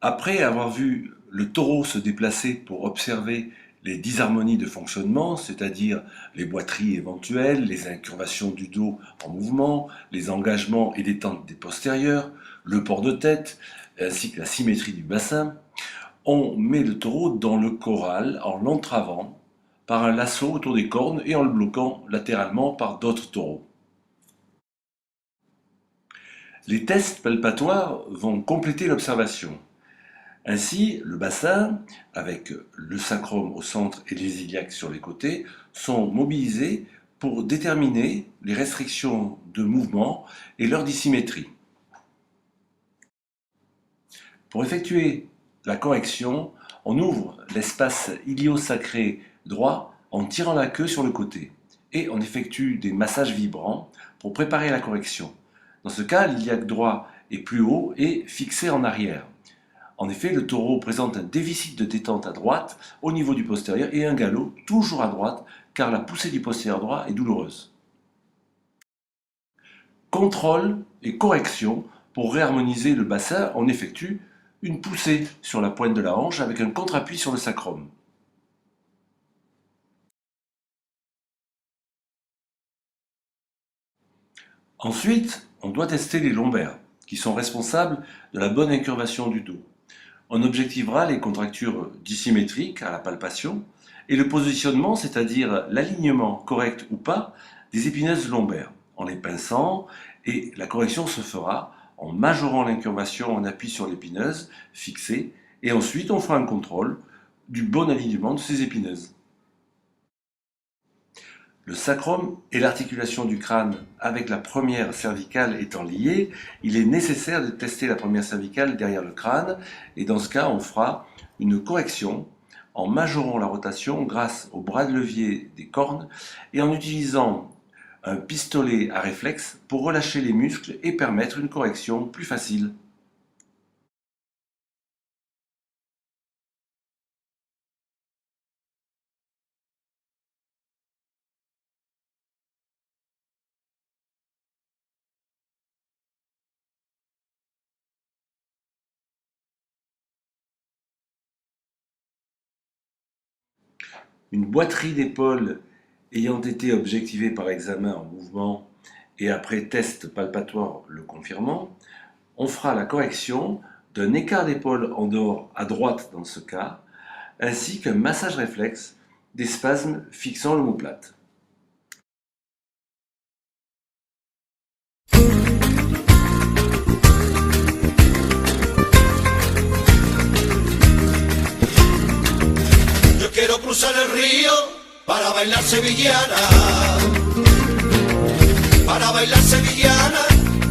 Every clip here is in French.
Après avoir vu le taureau se déplacer pour observer les disharmonies de fonctionnement, c'est-à-dire les boiteries éventuelles, les incurvations du dos en mouvement, les engagements et détentes des postérieurs, le port de tête, ainsi que la symétrie du bassin, on met le taureau dans le corral en l'entravant par un lasso autour des cornes et en le bloquant latéralement par d'autres taureaux. Les tests palpatoires vont compléter l'observation. Ainsi, le bassin, avec le sacrum au centre et les iliaques sur les côtés, sont mobilisés pour déterminer les restrictions de mouvement et leur dissymétrie. Pour effectuer la correction, on ouvre l'espace ilio-sacré droit en tirant la queue sur le côté et on effectue des massages vibrants pour préparer la correction. Dans ce cas, l'iliaque droit est plus haut et fixé en arrière. En effet, le taureau présente un déficit de détente à droite au niveau du postérieur et un galop toujours à droite car la poussée du postérieur droit est douloureuse. Contrôle et correction. Pour réharmoniser le bassin, on effectue une poussée sur la pointe de la hanche avec un contre-appui sur le sacrum. Ensuite, on doit tester les lombaires, qui sont responsables de la bonne incurvation du dos. On objectivera les contractures dissymétriques à la palpation et le positionnement, c'est-à-dire l'alignement correct ou pas des épineuses lombaires, en les pinçant, et la correction se fera en majorant l'incurvation en appui sur l'épineuse fixée, et ensuite on fera un contrôle du bon alignement de ces épineuses. Le sacrum et l'articulation du crâne avec la première cervicale étant liées, il est nécessaire de tester la première cervicale derrière le crâne et dans ce cas on fera une correction en majorant la rotation grâce au bras de levier des cornes et en utilisant un pistolet à réflexe pour relâcher les muscles et permettre une correction plus facile. Une boiterie d'épaule ayant été objectivée par examen en mouvement et après test palpatoire le confirmant, on fera la correction d'un écart d'épaule en dehors à droite dans ce cas, ainsi qu'un massage réflexe des spasmes fixant l'omoplate. Quiero cruzar el río para bailar sevillana, para bailar sevillana.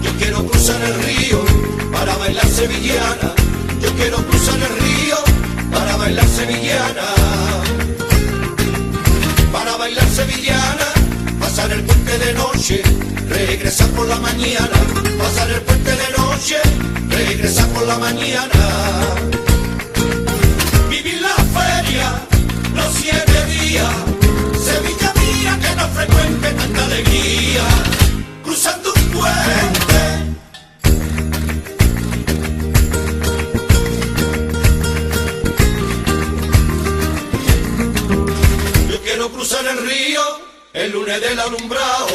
Yo quiero cruzar el río para bailar sevillana. Yo quiero cruzar el río para bailar sevillana, para bailar sevillana. Pasar el puente de noche, regresar por la mañana. Pasar el puente de noche, regresar por la mañana. Vivir la feria los 7 días, Sevilla mía que no frecuente tanta alegría, cruzando un puente. Yo quiero cruzar el río el lunes del alumbrado,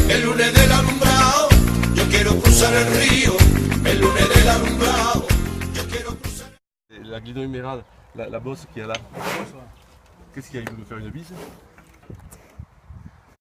el lunes del alumbrado. Yo quiero cruzar el río el lunes del alumbrado. Yo quiero cruzar. La glinohumérale, la bosse qu'il y a là, qu'est-ce qu'il y a? Il veut nous faire une bise?